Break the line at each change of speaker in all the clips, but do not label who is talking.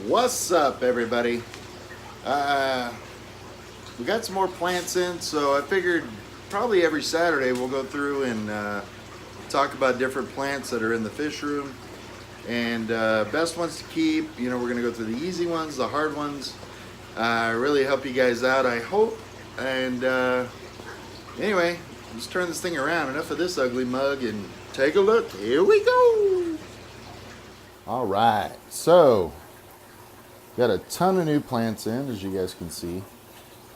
What's up, everybody? We got some more plants in, so I figured probably every Saturday we'll go through and talk about different plants that are in the fish room and best ones to keep. You know, we're going to go through the easy ones, the hard ones, really help you guys out, I hope. And anyway, let's turn this thing around. Enough of this ugly mug and take a look. Here we go. All right, so got a ton of new plants in, as you guys can see.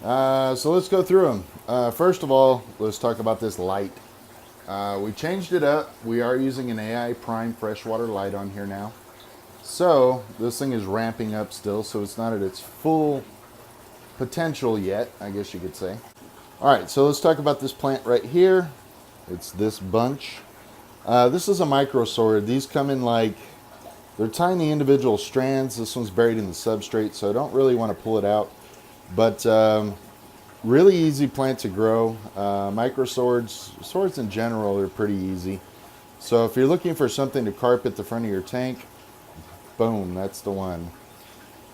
So let's go through them. First of all, let's talk about this light. We changed it up. We are using an AI prime freshwater light on here now. So this thing is ramping up still, so it's not at its full potential yet, I guess you could say. All right, so let's talk about this plant right here. It's this bunch. This is a microsword. These come in like, they're tiny individual strands. This one's buried in the substrate, so I don't really want to pull it out. But really easy plant to grow. Swords in general are pretty easy. So if you're looking for something to carpet the front of your tank, boom, that's the one.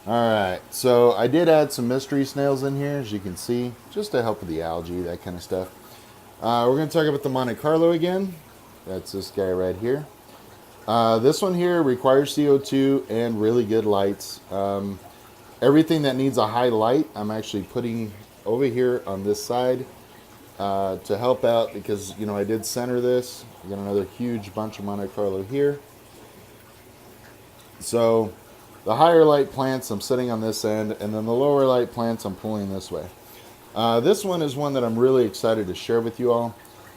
All right, so I did add some mystery snails in here, as you can see, just to help with the algae, that kind of stuff. We're going to talk about the Monte Carlo again. That's this guy right here. This one here requires CO2 and really good lights. Everything that needs a high light, I'm actually putting over here on this side to help out because, you know, I did center this. I got another huge bunch of Monte Carlo here. So the higher light plants, I'm sitting on this end, and then the lower light plants, I'm pulling this way. This one is one that I'm really excited to share with you all.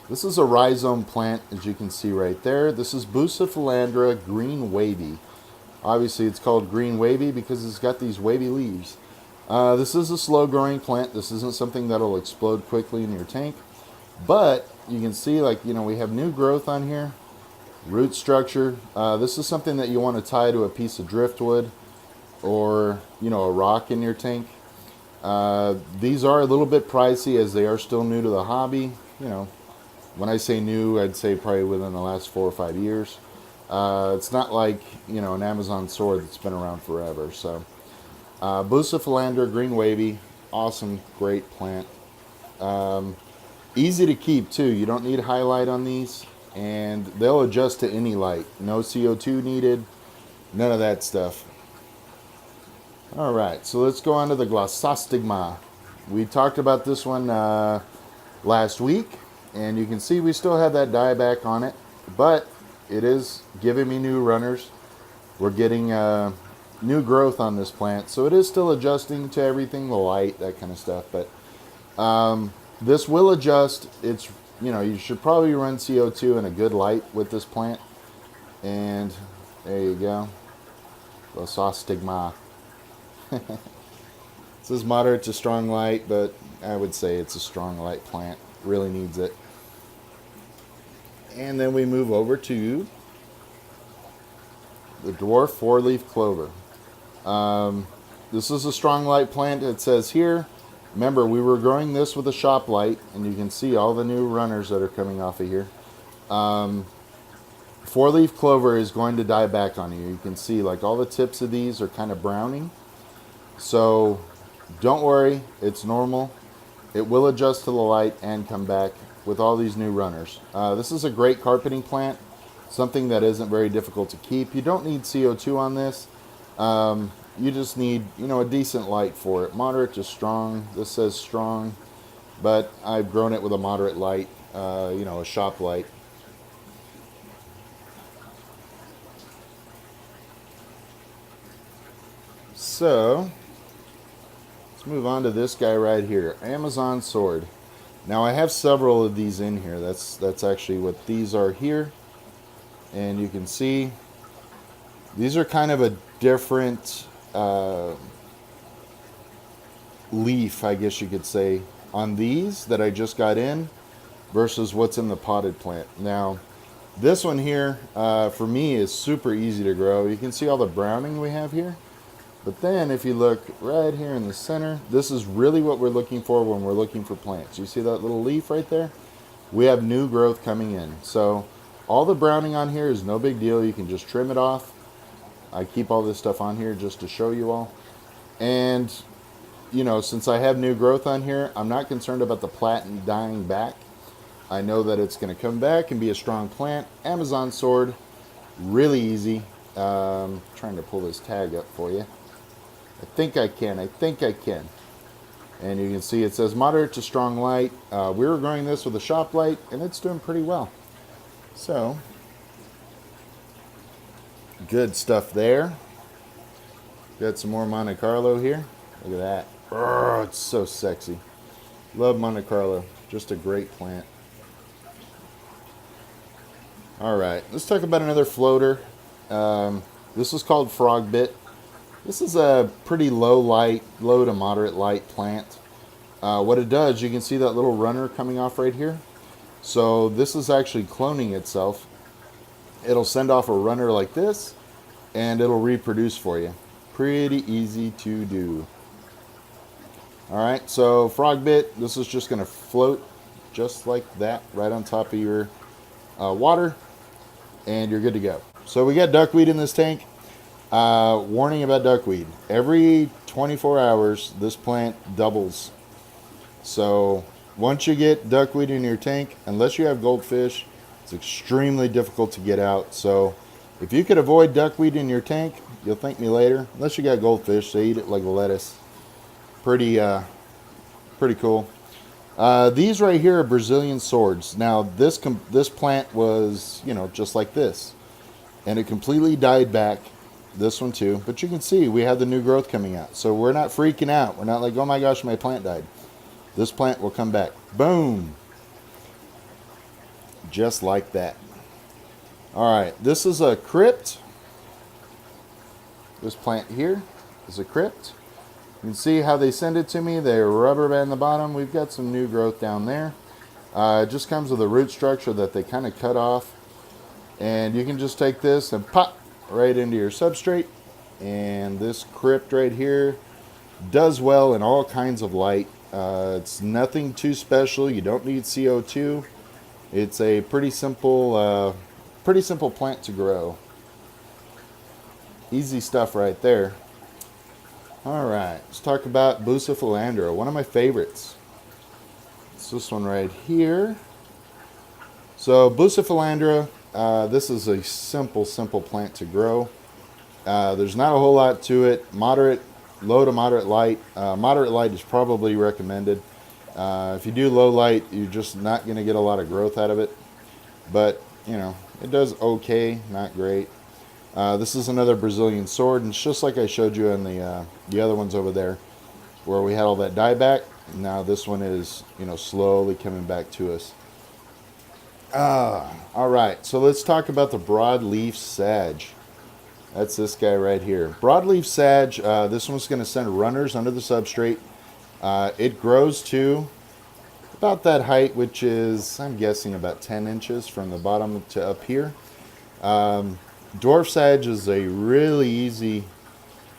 This is a rhizome plant, as you can see right there. This is Bucephalandra green wavy. Obviously, it's called green wavy because it's got these wavy leaves. This is a slow-growing plant. This isn't something that'll explode quickly in your tank. But you can see, like, you know, we have new growth on here. Root structure. This is something that you want to tie to a piece of driftwood or, you know, a rock in your tank. These are a little bit pricey as they are still new to the hobby. You know, when I say new, I'd say probably within the last 4 or 5 years. It's not like, you know, an Amazon sword that's been around forever. So Bucephalandra green wavy, awesome, great plant. Easy to keep too. You don't need highlight on these, and they'll adjust to any light. No CO2 needed, none of that stuff. All right, so let's go on to the glossostigma. We talked about this one last week, and you can see we still have that dieback on it, but it is giving me new runners. We're getting new growth on this plant, so it is still adjusting to everything, the light, that kind of stuff. But this will adjust. It's, you know, you should probably run CO2 and a good light with this plant. And there you go, glossostigma. This is moderate to strong light, but I would say it's a strong light plant. Really needs it. And then we move over to the dwarf four-leaf clover. This is a strong light plant, it says here. Remember, we were growing this with a shop light, and you can see all the new runners that are coming off of here. Four-leaf clover is going to die back on you. You can see, like, all the tips of these are kind of browning. So don't worry, it's normal. It will adjust to the light and come back with all these new runners. This is a great carpeting plant, something that isn't very difficult to keep. You don't need CO2 on this. You just need, you know, a decent light for it. Moderate to strong. This says strong, but I've grown it with a moderate light, you know, a shop light. So let's move on to this guy right here, Amazon sword. Now I have several of these in here. That's actually what these are here. And you can see these are kind of a different leaf, I guess you could say, on these that I just got in versus what's in the potted plant. Now this one here for me is super easy to grow. You can see all the browning we have here. But then if you look right here in the center, this is really what we're looking for when we're looking for plants. You see that little leaf right there? We have new growth coming in. So all the browning on here is no big deal. You can just trim it off. I keep all this stuff on here just to show you all. And, you know, since I have new growth on here, I'm not concerned about the plant dying back. I know that it's going to come back and be a strong plant. Amazon sword, really easy. Trying to pull this tag up for you. I think I can. And you can see it says moderate to strong light. We were growing this with a shop light, and it's doing pretty well. So, good stuff there. Got some more Monte Carlo here. Look at that. Oh, it's so sexy. Love Monte Carlo. Just a great plant. Alright, let's talk about another floater. This is called frog bit. This is a pretty low to moderate light plant. What it does, you can see that little runner coming off right here. So this is actually cloning itself. It'll send off a runner like this, and it'll reproduce for you. Pretty easy to do. Alright, so frog bit, this is just going to float just like that right on top of your water, and you're good to go. So we got duckweed in this tank. Warning about duckweed. Every 24 hours, this plant doubles. So once you get duckweed in your tank, unless you have goldfish, it's extremely difficult to get out. So if you could avoid duckweed in your tank, you'll thank me later. Unless you got goldfish, they eat it like a lettuce. Pretty cool. These right here are Brazilian swords. Now this plant was, you know, just like this, and it completely died back. This one too, but you can see we have the new growth coming out, so we're not freaking out. We're not like, oh my gosh, my plant died. This plant will come back. Boom, just like that. All right, this is a crypt. This plant here is a crypt. You can see how they send it to me. They rubber band the bottom. We've got some new growth down there. It just comes with a root structure that they kind of cut off, and you can just take this and pop right into your substrate. And this crypt right here does well in all kinds of light. It's nothing too special. You don't need CO2. It's a pretty simple plant to grow. Easy stuff right there. All right, let's talk about Bucephalandra, one of my favorites. It's this one right here. So Bucephalandra, this is a simple plant to grow. There's not a whole lot to it. Low to moderate light. Moderate light is probably recommended. If you do low light, you're just not going to get a lot of growth out of it. But, you know, it does okay, not great. This is another Brazilian sword, and it's just like I showed you in the other ones over there, where we had all that dieback. Now this one is, you know, slowly coming back to us. All right, so let's talk about the broadleaf sedge. That's this guy right here. Broadleaf sedge, this one's going to send runners under the substrate. It grows to about that height, which is, I'm guessing, about 10 inches from the bottom to up here. Dwarf sedge is a really easy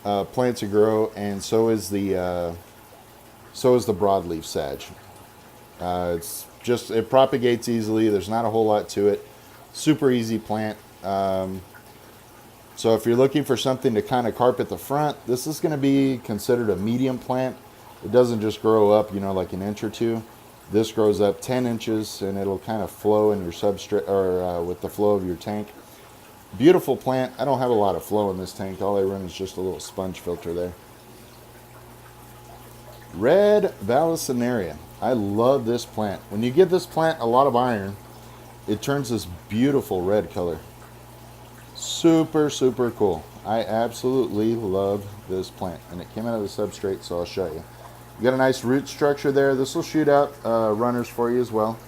plant to grow, and so is the broadleaf sedge. It propagates easily. There's not a whole lot to it. Super easy plant. So if you're looking for something to kind of carpet the front, this is going to be considered a medium plant. It doesn't just grow up, you know, like an inch or two. This grows up 10 inches, and it'll kind of flow in your substrate, or with the flow of your tank. Beautiful plant. I don't have a lot of flow in this tank. All I run is just a little sponge filter there. Red Vallisneria. I love this plant. When you give this plant a lot of iron, it turns this beautiful red color. Super cool. I absolutely love this plant, and it came out of the substrate, so I'll show you. You got a nice root structure there. This will shoot out runners for you as well.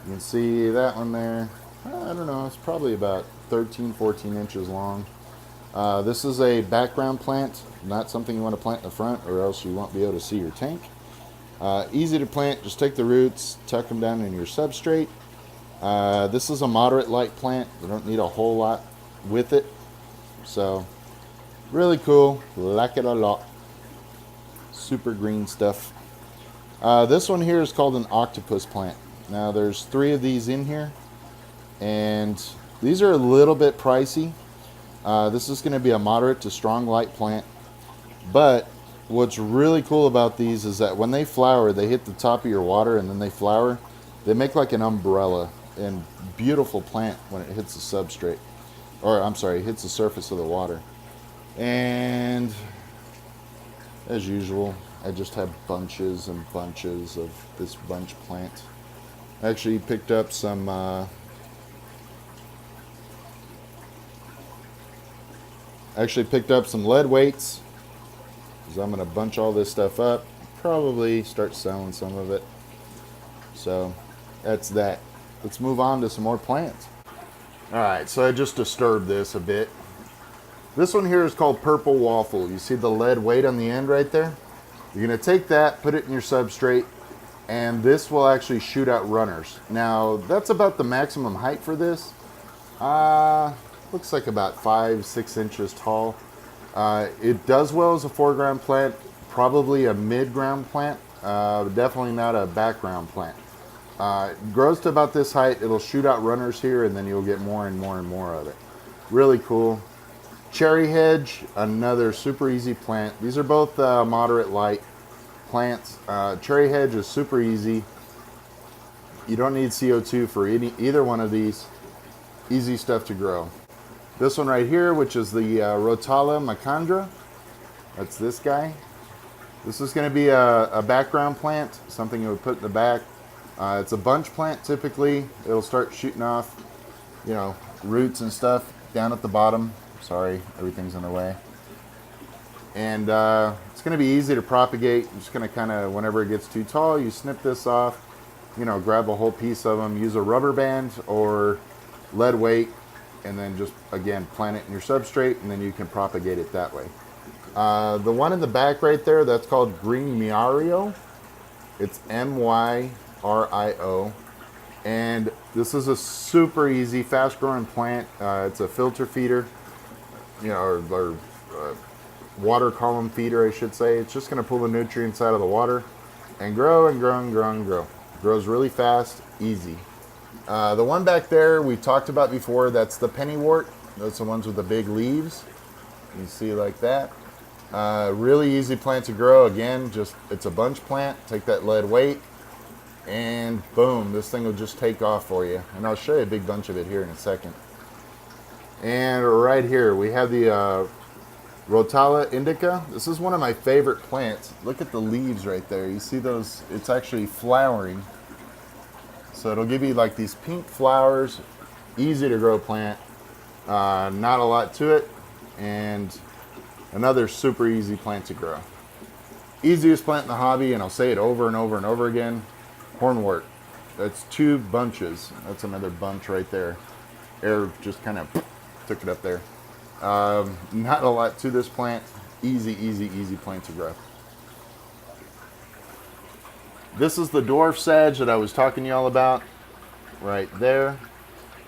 You can see that one there. I don't know, it's probably about 13-14 inches long. This is a background plant, not something you want to plant in the front, or else you won't be able to see your tank. Easy to plant. Just take the roots, tuck them down in your substrate. This is a moderate light plant. You don't need a whole lot with it. So, really cool. Like it a lot. Super green stuff. This one here is called an octopus plant. Now, there's 3 of these in here, and these are a little bit pricey. This is going to be a moderate to strong light plant. But what's really cool about these is that when they flower, they hit the top of your water and then they flower. They make like an umbrella and beautiful plant when it hits the substrate. Or I'm sorry, hits the surface of the water. And as usual, I just have bunches and bunches of this bunch plant. I actually picked up some lead weights, because I'm going to bunch all this stuff up, probably start selling some of it. So that's that. Let's move on to some more plants. Alright, so I just disturbed this a bit. This one here is called Purple Waffle. You see the lead weight on the end right there? You're going to take that, put it in your substrate, and this will actually shoot out runners. Now, that's about the maximum height for this. Looks like about 5-6 inches tall. It does well as a foreground plant, probably a mid-ground plant, definitely not a background plant. It grows to about this height. It'll shoot out runners here, and then you'll get more and more and more of it. Really cool. Cherry hedge, another super easy plant. These are both moderate light plants. Cherry hedge is super easy. You don't need CO2 for either one of these. Easy stuff to grow. This one right here, which is the Rotala macandra. That's this guy. This is going to be a background plant, something you would put in the back. It's a bunch plant typically. It'll start shooting off, you know, roots and stuff down at the bottom. Sorry, everything's in the way. And it's going to be easy to propagate. You're just going to kind of, whenever it gets too tall, you snip this off, you know, grab a whole piece of them, use a rubber band or lead weight, and then just, again, plant it in your substrate, and then you can propagate it that way. The one in the back right there, that's called Green Myario. It's M-Y-R-I-O. And this is a super easy, fast-growing plant. It's a filter feeder, you know, or water column feeder, I should say. It's just going to pull the nutrients out of the water and grow and grow and grow and grow. Grows really fast, easy. The one back there we talked about before, that's the pennywort. Those are the ones with the big leaves. You see like that. Really easy plant to grow. Again, just it's a bunch plant. Take that lead weight, and boom, this thing will just take off for you. And I'll show you a big bunch of it here in a second. And right here we have the Rotala indica. This is one of my favorite plants. Look at the leaves right there. You see those? It's actually flowering. So it'll give you like these pink flowers. Easy to grow plant. Not a lot to it. And another super easy plant to grow. Easiest plant in the hobby, and I'll say it over and over and over again. Hornwort. That's 2 bunches. That's another bunch right there. Air just kind of took it up there. Not a lot to this plant. Easy, easy, easy plant to grow. This is the dwarf sedge that I was talking to y'all about right there.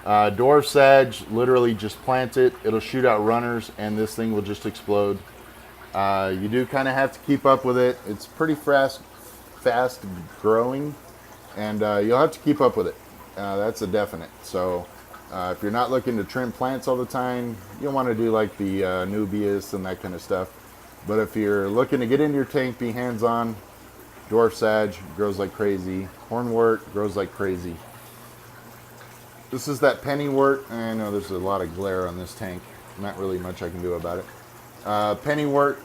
Dwarf sedge, literally just plant it. It'll shoot out runners, and this thing will just explode. You do kind of have to keep up with it. It's pretty fast growing, and you'll have to keep up with it. That's a definite. So if you're not looking to trim plants all the time, you'll want to do like the nubias and that kind of stuff. But if you're looking to get into your tank, be hands-on, dwarf sedge grows like crazy. Hornwort grows like crazy. This is that pennywort. I know there's a lot of glare on this tank. Not really much I can do about it. Pennywort,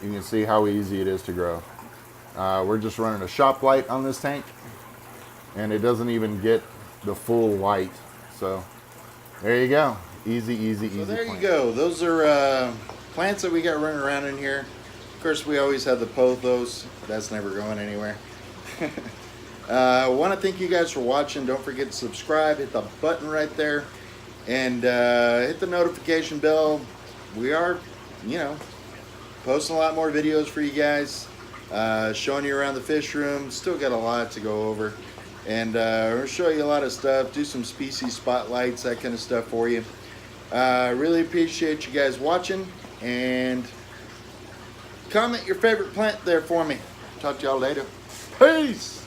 you can see how easy it is to grow. We're just running a shop light on this tank, and it doesn't even get the full light. So there you go. Easy, easy, easy. So there you go. Those are plants that we got running around in here. Of course, we always have the pothos. That's never going anywhere. I want to thank you guys for watching. Don't forget to subscribe. Hit the button right there. And hit the notification bell. We are, you know, posting a lot more videos for you guys. Showing you around the fish room. Still got a lot to go over. And we'll show you a lot of stuff. Do some species spotlights, that kind of stuff for you. Really appreciate you guys watching. And comment your favorite plant there for me. Talk to y'all later. Peace!